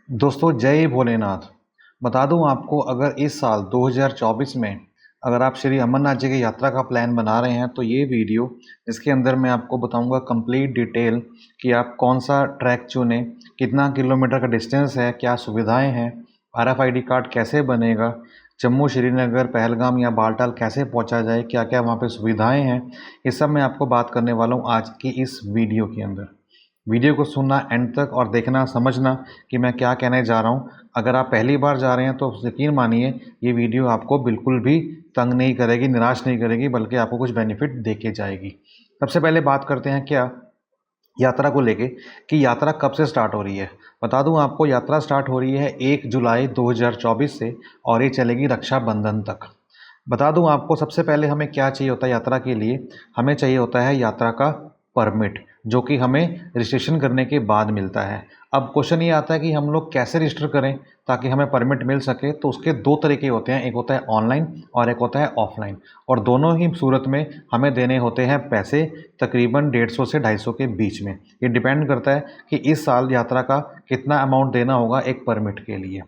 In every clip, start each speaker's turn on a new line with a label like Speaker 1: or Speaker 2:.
Speaker 1: दोस्तों जय भोलेनाथ। बता दूं आपको, अगर इस साल 2024 में अगर आप श्री अमरनाथ जी की यात्रा का प्लान बना रहे हैं तो ये वीडियो इसके अंदर मैं आपको बताऊंगा कंप्लीट डिटेल कि आप कौन सा ट्रैक चुनें, कितना किलोमीटर का डिस्टेंस है, क्या सुविधाएं हैं, RFID कार्ड कैसे बनेगा, जम्मू श्रीनगर पहलगाम या बालटाल कैसे पहुंचा जाए, क्या क्या वहाँ पे सुविधाएं हैं। ये सब मैं आपको बात करने वाला हूँ आज की इस वीडियो के अंदर। वीडियो को सुनना एंड तक और देखना, समझना कि मैं क्या कहने जा रहा हूँ। अगर आप पहली बार जा रहे हैं तो यकीन मानिए ये वीडियो आपको बिल्कुल भी तंग नहीं करेगी, निराश नहीं करेगी, बल्कि आपको कुछ बेनिफिट दे के जाएगी। सबसे पहले बात करते हैं क्या यात्रा को लेके कि यात्रा कब से स्टार्ट हो रही है। बता दूं आपको, यात्रा स्टार्ट हो रही है 1 जुलाई 2024 से और ये चलेगी रक्षाबंधन तक। बता दूं आपको, सबसे पहले हमें क्या चाहिए होता है यात्रा के लिए। हमें चाहिए होता है यात्रा का परमिट, जो कि हमें रजिस्ट्रेशन करने के बाद मिलता है। अब क्वेश्चन ये आता है कि हम लोग कैसे रजिस्टर करें ताकि हमें परमिट मिल सके। तो उसके दो तरीके होते हैं, एक होता है ऑनलाइन और एक होता है ऑफलाइन, और दोनों ही सूरत में हमें देने होते हैं पैसे, तकरीबन 150 से 250 के बीच में। ये डिपेंड करता है कि इस साल यात्रा का कितना अमाउंट देना होगा एक परमिट के लिए।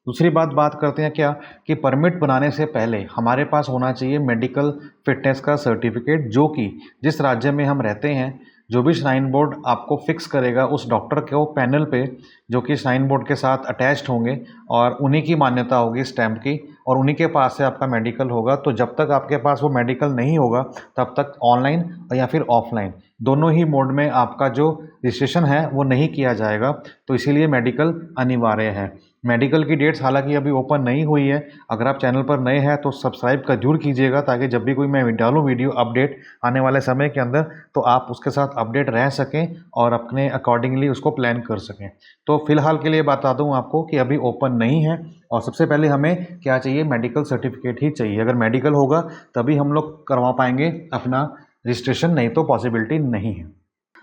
Speaker 1: दूसरी बात करते हैं क्या कि परमिट बनाने से पहले हमारे पास होना चाहिए मेडिकल फिटनेस का सर्टिफिकेट, जो कि जिस राज्य में हम रहते हैं, जो भी श्राइन बोर्ड आपको फिक्स करेगा उस डॉक्टर को पैनल पे, जो कि श्राइन बोर्ड के साथ अटैच्ड होंगे और उन्हीं की मान्यता होगी स्टैंप की, और उन्हीं के पास से आपका मेडिकल होगा। तो जब तक आपके पास वो मेडिकल नहीं होगा तब तक ऑनलाइन या फिर ऑफलाइन दोनों ही मोड में आपका जो रजिस्ट्रेशन है वो नहीं किया जाएगा। तो इसीलिए मेडिकल अनिवार्य है। मेडिकल की डेट्स हालांकि अभी ओपन नहीं हुई है। अगर आप चैनल पर नए हैं तो सब्सक्राइब का जरूर कीजिएगा, ताकि जब भी कोई मैं डालूँ वीडियो अपडेट आने वाले समय के अंदर तो आप उसके साथ अपडेट रह सकें और अपने अकॉर्डिंगली उसको प्लान कर सकें। तो फिलहाल के लिए बता दूं आपको कि अभी ओपन नहीं है, और सबसे पहले हमें क्या चाहिए, मेडिकल सर्टिफिकेट ही चाहिए। अगर मेडिकल होगा तभी हम लोग करवा पाएंगे अपना रजिस्ट्रेशन, नहीं तो पॉसिबिलिटी नहीं है।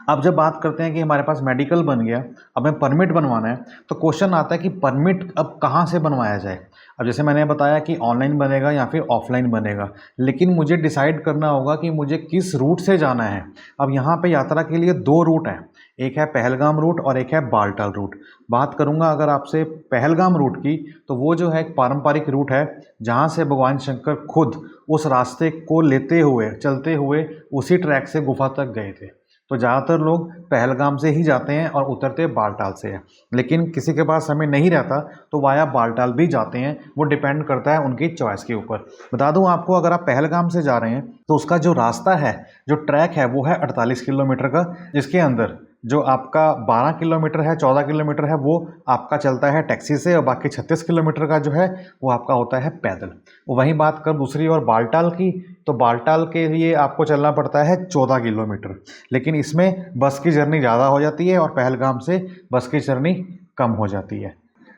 Speaker 1: अब जब बात करते हैं कि हमारे पास मेडिकल बन गया, अब हमें परमिट बनवाना है, तो क्वेश्चन आता है कि परमिट अब कहाँ से बनवाया जाए। अब जैसे मैंने बताया कि ऑनलाइन बनेगा या फिर ऑफलाइन बनेगा, लेकिन मुझे डिसाइड करना होगा कि मुझे किस रूट से जाना है। अब यहाँ पे यात्रा के लिए दो रूट हैं, एक है पहलगाम रूट और एक है बालटाल रूट। बात करूँगा अगर आपसे पहलगाम रूट की, तो वो जो है एक पारंपरिक रूट है, जहाँ से भगवान शंकर खुद उस रास्ते को लेते हुए चलते हुए उसी ट्रैक से गुफा तक गए थे। तो ज़्यादातर लोग पहलगाम से ही जाते हैं और उतरते बालटाल से हैं, लेकिन किसी के पास समय नहीं रहता तो वाया बालटाल भी जाते हैं। वो डिपेंड करता है उनकी चॉइस के ऊपर। बता दूं आपको, अगर आप पहलगाम से जा रहे हैं तो उसका जो रास्ता है, जो ट्रैक है, वो है 48 किलोमीटर का, जिसके अंदर जो आपका 12 किलोमीटर है, 14 किलोमीटर है, वो आपका चलता है टैक्सी से, और बाकी 36 किलोमीटर का जो है वो आपका होता है पैदल। वहीं बात कर दूसरी और बालटाल की, तो बालटाल के लिए आपको चलना पड़ता है 14 किलोमीटर, लेकिन इसमें बस की जर्नी ज़्यादा हो जाती है और पहलगाम से बस की जर्नी कम हो जाती है।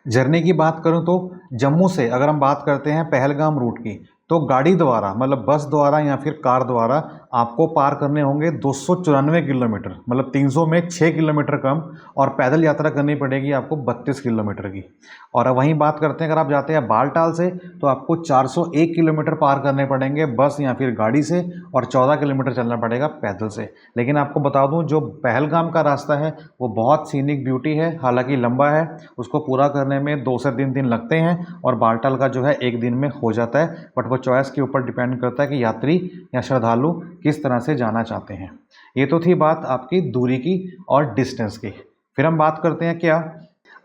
Speaker 1: जर्नी की बात करूं तो जम्मू से अगर हम बात करते हैं पहलगाम रूट की, तो गाड़ी द्वारा मतलब बस द्वारा या फिर कार द्वारा आपको पार करने होंगे 294 किलोमीटर, मतलब 300 में 6 किलोमीटर कम, और पैदल यात्रा करनी पड़ेगी आपको 32 किलोमीटर की। और अब वहीं बात करते हैं, अगर आप जाते हैं बालटाल से तो आपको 401 किलोमीटर पार करने पड़ेंगे बस या फिर गाड़ी से, और 14 किलोमीटर चलना पड़ेगा पैदल से। लेकिन आपको बता दूं, जो पहलगाम का रास्ता है वो बहुत सीनिक ब्यूटी है, हालांकि लंबा है, उसको पूरा करने में 2 से 3 दिन लगते हैं, और बालटाल का जो है 1 दिन में हो जाता है। बट वो चॉइस के ऊपर डिपेंड करता है कि यात्री या श्रद्धालु किस तरह से जाना चाहते हैं। ये तो थी बात आपकी दूरी की और डिस्टेंस की। फिर हम बात करते हैं क्या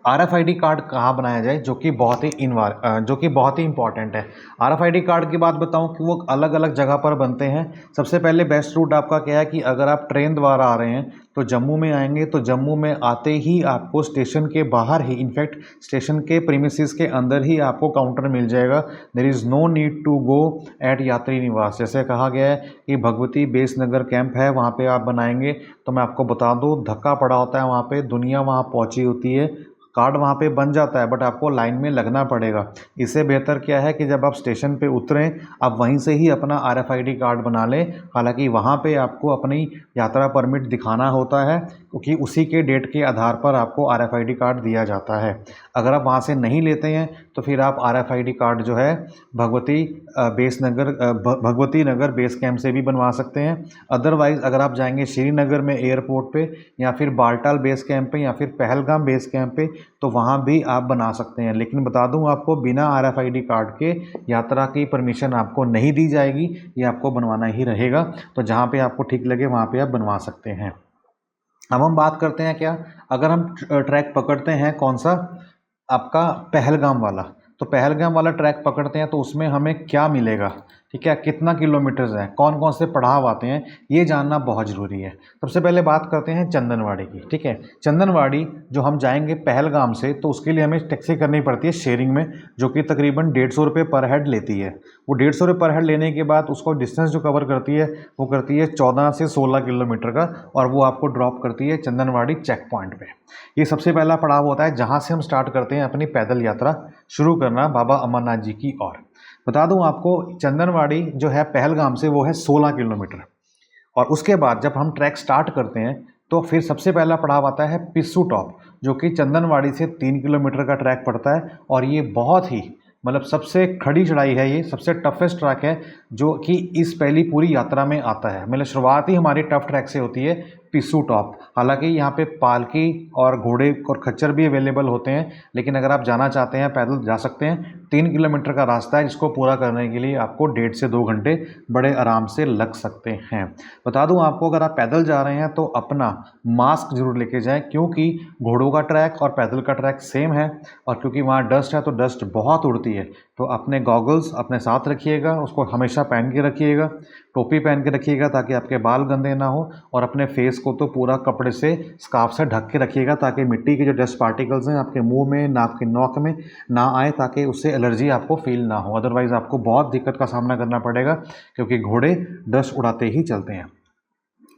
Speaker 1: RFID कार्ड कहाँ बनाया जाए, जो कि बहुत ही इंपॉर्टेंट है। RFID कार्ड की बात बताऊं कि वो अलग अलग जगह पर बनते हैं। सबसे पहले बेस्ट रूट आपका क्या है कि अगर आप ट्रेन द्वारा आ रहे हैं तो जम्मू में आएंगे, तो जम्मू में आते ही आपको स्टेशन के बाहर ही, इनफैक्ट स्टेशन के प्रीमिसेस के अंदर ही आपको काउंटर मिल जाएगा। There is no need to go at Yatri Niwas. जैसे कहा गया है कि भगवती बेस नगर कैंप है, वहाँ पे आप बनाएंगे, तो मैं आपको बता दूँ धक्का पड़ा होता है वहाँ पे, दुनिया वहाँ पहुँची होती है, कार्ड वहाँ पे बन जाता है, बट आपको लाइन में लगना पड़ेगा। इससे बेहतर क्या है कि जब आप स्टेशन पे उतरें आप वहीं से ही अपना RFID कार्ड बना लें। हालांकि वहाँ पे आपको अपनी यात्रा परमिट दिखाना होता है, क्योंकि उसी के डेट के आधार पर आपको RFID कार्ड दिया जाता है। अगर आप वहाँ से नहीं लेते हैं तो फिर आप RFID कार्ड जो है भगवती नगर बेस कैंप से भी बनवा सकते हैं। अदरवाइज़ अगर आप जाएंगे श्रीनगर में एयरपोर्ट पे या फिर बालटाल बेस कैंप पे या फिर पहलगाम बेस कैंप पे तो वहाँ भी आप बना सकते हैं। लेकिन बता दूँ आपको, बिना RFID कार्ड के यात्रा की परमिशन आपको नहीं दी जाएगी, ये आपको बनवाना ही रहेगा। तो जहाँ पे आपको ठीक लगे वहाँ पे आप बनवा सकते हैं। अब हम बात करते हैं क्या, अगर हम ट्रैक पकड़ते हैं कौन सा, आपका पहलगाम वाला, तो पहलगाम वाला ट्रैक पकड़ते हैं तो उसमें हमें क्या मिलेगा, ठीक है, कितना किलोमीटर्स है, कौन कौन से पड़ाव आते हैं, ये जानना बहुत ज़रूरी है। सबसे पहले बात करते हैं चंदनवाड़ी की। ठीक है, चंदनवाड़ी जो हम जाएंगे पहलगाम से तो उसके लिए हमें टैक्सी करनी पड़ती है शेयरिंग में, जो कि तकरीबन 150 रुपये पर हेड लेती है। वो 150 रुपये पर हेड लेने के बाद उसको डिस्टेंस जो कवर करती है वो करती है 14 से 16 किलोमीटर का, और वो आपको ड्रॉप करती है चंदनवाड़ी चेक पॉइंट पे। ये सबसे पहला पड़ाव होता है जहाँ से हम स्टार्ट करते हैं अपनी पैदल यात्रा शुरू करना बाबा अमरनाथ जी की ओर। बता दूं आपको, चंदनवाड़ी जो है पहलगाम से वो है 16 किलोमीटर, और उसके बाद जब हम ट्रैक स्टार्ट करते हैं तो फिर सबसे पहला पड़ाव आता है पिस्सू टॉप, जो कि चंदनवाड़ी से 3 किलोमीटर का ट्रैक पड़ता है। और ये बहुत ही मतलब सबसे खड़ी चढ़ाई है, ये सबसे टफेस्ट ट्रैक है जो कि इस पहली पूरी यात्रा में आता है। मतलब शुरुआत ही हमारी टफ ट्रैक से होती है पिस्सू टॉप। हालांकि यहाँ पे पालकी और घोड़े और खच्चर भी अवेलेबल होते हैं, लेकिन अगर आप जाना चाहते हैं पैदल जा सकते हैं। 3 किलोमीटर का रास्ता है जिसको पूरा करने के लिए आपको 1.5 से 2 घंटे बड़े आराम से लग सकते हैं। बता दूं आपको, अगर आप पैदल जा रहे हैं तो अपना मास्क जरूर लेके जाएं, क्योंकि घोड़ों का ट्रैक और पैदल का ट्रैक सेम है, और क्योंकि वहाँ डस्ट है तो डस्ट बहुत उड़ती है। तो अपने गॉगल्स अपने साथ रखिएगा, उसको हमेशा पहन के रखिएगा, टोपी पहन के रखिएगा ताकि आपके बाल गंदे ना हो, और अपने फेस को तो पूरा कपड़े से स्कार्फ से ढक के रखिएगा ताकि मिट्टी के जो डस्ट पार्टिकल्स हैं आपके मुंह में नाक के नोक में ना आए, ताकि उससे एलर्जी आपको फील ना हो। अदरवाइज़ आपको बहुत दिक्कत का सामना करना पड़ेगा, क्योंकि घोड़े डस्ट उड़ाते ही चलते हैं।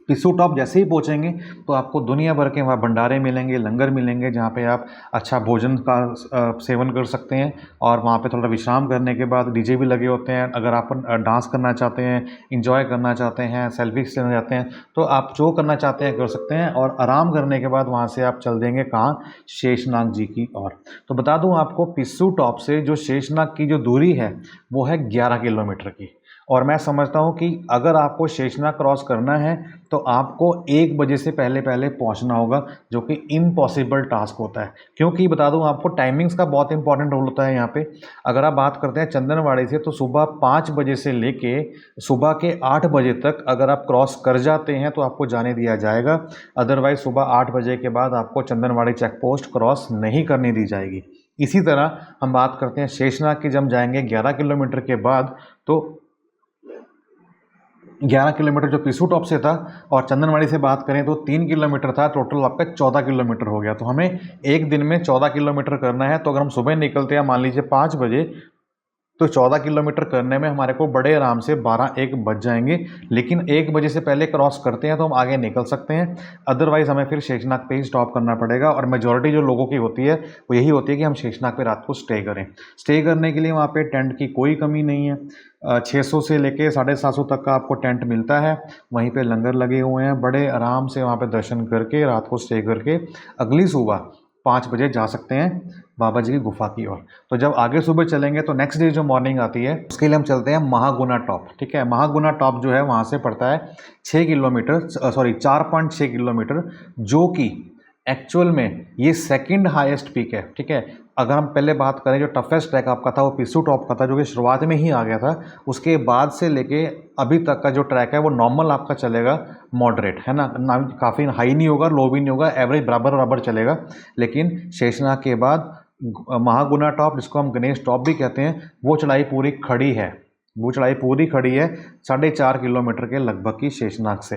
Speaker 1: पिस्सू टॉप जैसे ही पहुंचेंगे तो आपको दुनिया भर के वहाँ भंडारे मिलेंगे, लंगर मिलेंगे, जहाँ पे आप अच्छा भोजन का सेवन कर सकते हैं। और वहाँ पे थोड़ा विश्राम करने के बाद डीजे भी लगे होते हैं। अगर आप डांस करना चाहते हैं, इंजॉय करना चाहते हैं, सेल्फी लेना चाहते हैं, तो आप जो करना चाहते हैं कर सकते हैं। और आराम करने के बाद वहाँ से आप चल देंगे कहाँ, शेषनाग जी की ओर। तो बता दूँ आपको, पिस्सू टॉप से जो शेषनाग की जो दूरी है वो है 11 किलोमीटर की। और मैं समझता हूँ कि अगर आपको शेषनाग क्रॉस करना है तो आपको 1 बजे से पहले पहले पहुँचना होगा, जो कि इम्पॉसिबल टास्क होता है। क्योंकि बता दूँ आपको, टाइमिंग्स का बहुत इंपॉर्टेंट रोल होता है यहाँ पे। अगर आप बात करते हैं चंदनवाड़ी से, तो सुबह 5 बजे से लेके सुबह के 8 बजे तक अगर आप क्रॉस कर जाते हैं तो आपको जाने दिया जाएगा। अदरवाइज़ सुबह 8 बजे के बाद आपको चंदनवाड़ी चेक पोस्ट क्रॉस नहीं करने दी जाएगी। इसी तरह हम बात करते हैं शेषनाग की, जब जाएंगे 11 किलोमीटर के बाद, तो 11 किलोमीटर जो पिस्सू टॉप से था, और चंदनवाड़ी से बात करें तो 3 किलोमीटर था, टोटल आपका 14 किलोमीटर हो गया। तो हमें एक दिन में 14 किलोमीटर करना है। तो अगर हम सुबह निकलते हैं मान लीजिए 5 बजे, तो 14 किलोमीटर करने में हमारे को बड़े आराम से 12-1 बज जाएंगे। लेकिन 1 बजे से पहले क्रॉस करते हैं तो हम आगे निकल सकते हैं, अदरवाइज़ हमें फिर शेषनाग पे ही स्टॉप करना पड़ेगा। और मेजॉरिटी जो लोगों की होती है वो यही होती है कि हम शेषनाग पे रात को स्टे करें। स्टे करने के लिए वहाँ पे टेंट की कोई कमी नहीं है। 600 से लेके 750 तक का आपको टेंट मिलता है। वहीं पे लंगर लगे हुए हैं, बड़े आराम से वहाँ पे दर्शन करके रात को स्टे करके अगली सुबह 5 बजे जा सकते हैं बाबा जी की गुफा की ओर। तो जब आगे सुबह चलेंगे तो नेक्स्ट डे जो मॉर्निंग आती है उसके लिए हम चलते हैं महागुना टॉप। ठीक है, महागुना टॉप जो है वहाँ से पड़ता है 4.6 किलोमीटर, जो कि एक्चुअल में ये सेकंड हाईएस्ट पीक है। ठीक है, अगर हम पहले बात करें जो टफेस्ट ट्रैक आपका था वो पिस्सू टॉप का था, जो कि शुरुआत में ही आ गया था। उसके बाद से लेके अभी तक का जो ट्रैक है वो नॉर्मल आपका चलेगा, मॉडरेट है ना, काफ़ी हाई नहीं होगा, लो भी नहीं होगा, एवरेज बराबर बराबर चलेगा। लेकिन शेषनाग के बाद महागुना टॉप, जिसको हम गणेश टॉप भी कहते हैं, वो चढ़ाई पूरी खड़ी है। 4.5 किलोमीटर के लगभग की शेषनाग से।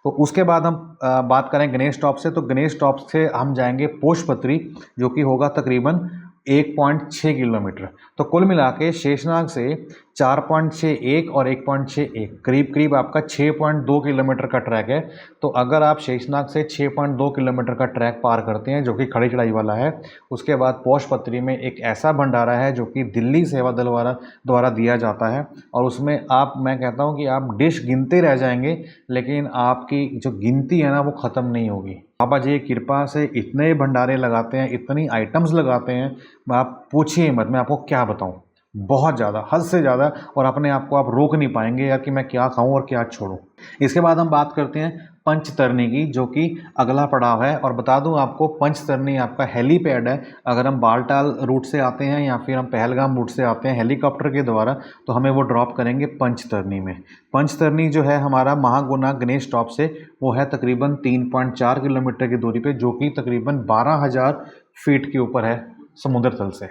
Speaker 1: तो उसके बाद हम बात करें गणेश टॉप से, तो गणेश टॉप से हम जाएंगे पोषपत्री, जो कि होगा तकरीबन 1.6 किलोमीटर। तो कुल मिला के शेषनाग से 4.61 और 1.61 करीब करीब आपका 6.2 किलोमीटर का ट्रैक है। तो अगर आप शेषनाग से 6.2 किलोमीटर का ट्रैक पार करते हैं, जो कि खड़ी चढ़ाई वाला है, उसके बाद पोषपत्री में एक ऐसा भंडारा है जो कि दिल्ली सेवा दल द्वारा दिया जाता है। और उसमें मैं कहता हूँ कि आप डिश गिनते रह जाएंगे, लेकिन आपकी जो गिनती है ना वो ख़त्म नहीं होगी। बाबा जी की कृपा से इतने भंडारे लगाते हैं, इतनी आइटम्स लगाते हैं, आप पूछिए मत, मैं आपको क्या बताऊं, बहुत ज़्यादा, हद से ज़्यादा। और अपने आप को आप रोक नहीं पाएंगे यार कि मैं क्या खाऊं और क्या छोड़ूं। इसके बाद हम बात करते हैं पंचतरणी की, जो कि अगला पड़ाव है। और बता दूं आपको, पंचतरणी आपका हेलीपैड है। अगर हम बालटाल रूट से आते हैं या फिर हम पहलगाम रूट से आते हैं हेलीकॉप्टर के द्वारा, तो हमें वो ड्रॉप करेंगे पंचतरणी में। पंचतरणी जो है हमारा महागुना गणेश स्टॉप से, वो है तकरीबन 3.4 किलोमीटर की दूरी पे, जो कि तकरीबन 12,000 फीट के ऊपर है समुद्र तल से।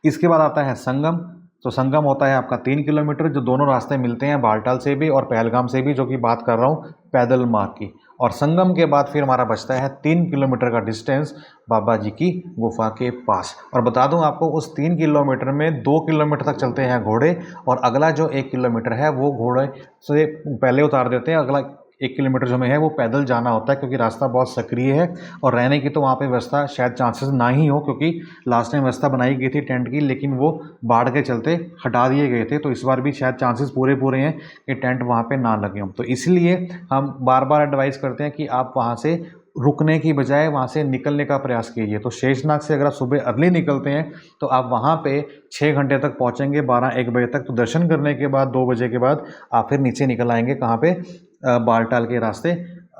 Speaker 1: इसके बाद आता है संगम। तो संगम होता है आपका 3 किलोमीटर, जो दोनों रास्ते मिलते हैं बालटाल से भी और पहलगाम से भी, जो कि बात कर रहा हूँ पैदल मार्ग की। और संगम के बाद फिर हमारा बचता है 3 किलोमीटर का डिस्टेंस बाबा जी की गुफा के पास। और बता दूं आपको, उस 3 किलोमीटर में 2 किलोमीटर तक चलते हैं घोड़े, और अगला जो 1 किलोमीटर है वो घोड़े से पहले उतार देते हैं। अगला 1 किलोमीटर जो में है वो पैदल जाना होता है, क्योंकि रास्ता बहुत सक्रिय है। और रहने की तो वहाँ पे व्यवस्था शायद चांसेस ना ही हो, क्योंकि लास्ट टाइम व्यवस्था बनाई गई थी टेंट की, लेकिन वो बाढ़ के चलते हटा दिए गए थे। तो इस बार भी शायद चांसेस पूरे हैं कि टेंट वहाँ पे ना लगे हों। तो इसलिए हम बार बार एडवाइस करते हैं कि आप वहाँ से रुकने की बजाय वहाँ से निकलने का प्रयास कीजिए। तो शेषनाग से अगर आप सुबह अर्ली निकलते हैं तो आप वहाँ पे 6 घंटे तक पहुँचेंगे, 12-1 बजे तक। तो दर्शन करने के बाद 2 बजे के बाद आप फिर नीचे निकल आएंगे, कहाँ पे, बालटाल के रास्ते,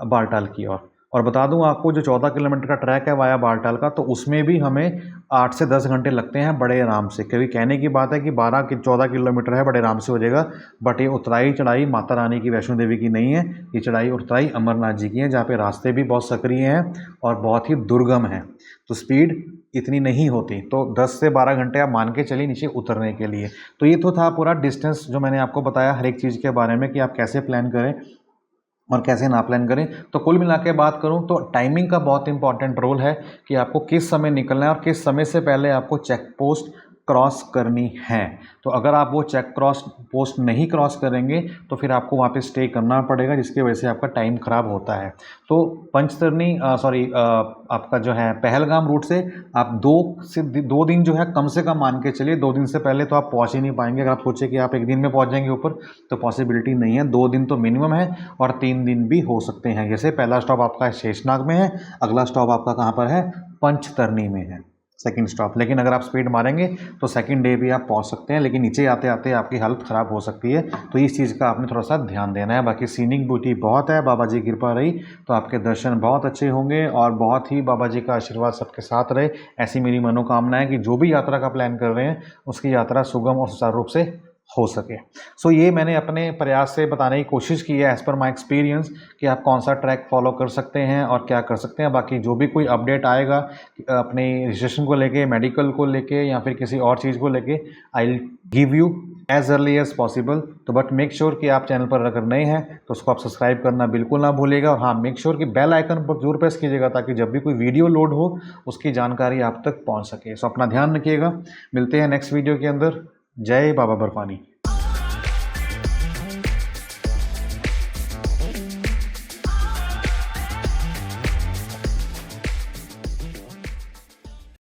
Speaker 1: बालटाल की ओर। और बता दूं आपको, जो 14 किलोमीटर का ट्रैक है वाया बालटाल का, तो उसमें भी हमें 8 से 10 घंटे लगते हैं बड़े आराम से। क्योंकि कहने की बात है कि 14 किलोमीटर है, बड़े आराम से हो जाएगा। बट ये उतराई चढ़ाई माता रानी की, वैष्णो देवी की नहीं है। ये चढ़ाई उतराई अमरनाथ जी की है, जहाँ पे रास्ते भी बहुत सक्रिय हैं और बहुत ही दुर्गम है। तो स्पीड इतनी नहीं होती। तो 10 से 12 घंटे आप मान के चलिए नीचे उतरने के लिए। तो ये तो था पूरा डिस्टेंस जो मैंने आपको बताया हर एक चीज़ के बारे में, कि आप कैसे प्लान करें और कैसे ना प्लान करें। तो कुल मिला के बात करूं तो टाइमिंग का बहुत इंपॉर्टेंट रोल है, कि आपको किस समय निकलना है और किस समय से पहले आपको चेक पोस्ट क्रॉस करनी है। तो अगर आप वो चेक पोस्ट नहीं क्रॉस करेंगे तो फिर आपको वहाँ पे स्टे करना पड़ेगा, जिसकी वजह से आपका टाइम ख़राब होता है। तो पंचतरणी आपका जो है पहलगाम रूट से आप 2 दिन जो है कम से कम मान के चलिए। 2 दिन से पहले तो आप पहुँच ही नहीं पाएंगे। अगर आप सोचे कि आप 1 दिन में पहुँच जाएंगे ऊपर, तो पॉसिबिलिटी नहीं है। 2 दिन तो मिनिमम है, और 3 दिन भी हो सकते हैं। जैसे पहला स्टॉप आपका शेषनाग में है, अगला स्टॉप आपका कहाँ पर है, पंचतरणी में है, सेकंड स्टॉप। लेकिन अगर आप स्पीड मारेंगे तो सेकंड डे भी आप पहुंच सकते हैं, लेकिन नीचे आते आते आपकी हालत ख़राब हो सकती है। तो इस चीज़ का आपने थोड़ा सा ध्यान देना है। बाकी सीनिक ब्यूटी बहुत है, बाबा जी की कृपा रही तो आपके दर्शन बहुत अच्छे होंगे, और बहुत ही बाबा जी का आशीर्वाद सबके साथ रहे, ऐसी मेरी मनोकामना है कि जो भी यात्रा का प्लान कर रहे हैं उसकी यात्रा सुगम और सुचारू रूप से हो सके। सो ये मैंने अपने प्रयास से बताने की कोशिश की है, एज़ पर माई एक्सपीरियंस, कि आप कौन सा ट्रैक फॉलो कर सकते हैं और क्या कर सकते हैं। बाकी जो भी कोई अपडेट आएगा अपने रजिस्ट्रेशन को लेके, मेडिकल को लेके, या फिर किसी और चीज़ को लेके, I will give you as early as possible. तो बट मेक श्योर कि आप चैनल पर अगर नए हैं तो उसको आप सब्सक्राइब करना बिल्कुल ना भूलिएगा। और हाँ, मेक श्योर कि बेल आइकन पर जरूर प्रेस कीजिएगा, ताकि जब भी कोई वीडियो लोड हो उसकी जानकारी आप तक पहुँच सके। सो अपना ध्यान रखिएगा, मिलते हैं नेक्स्ट वीडियो के अंदर। जय बाबा बर्फानी।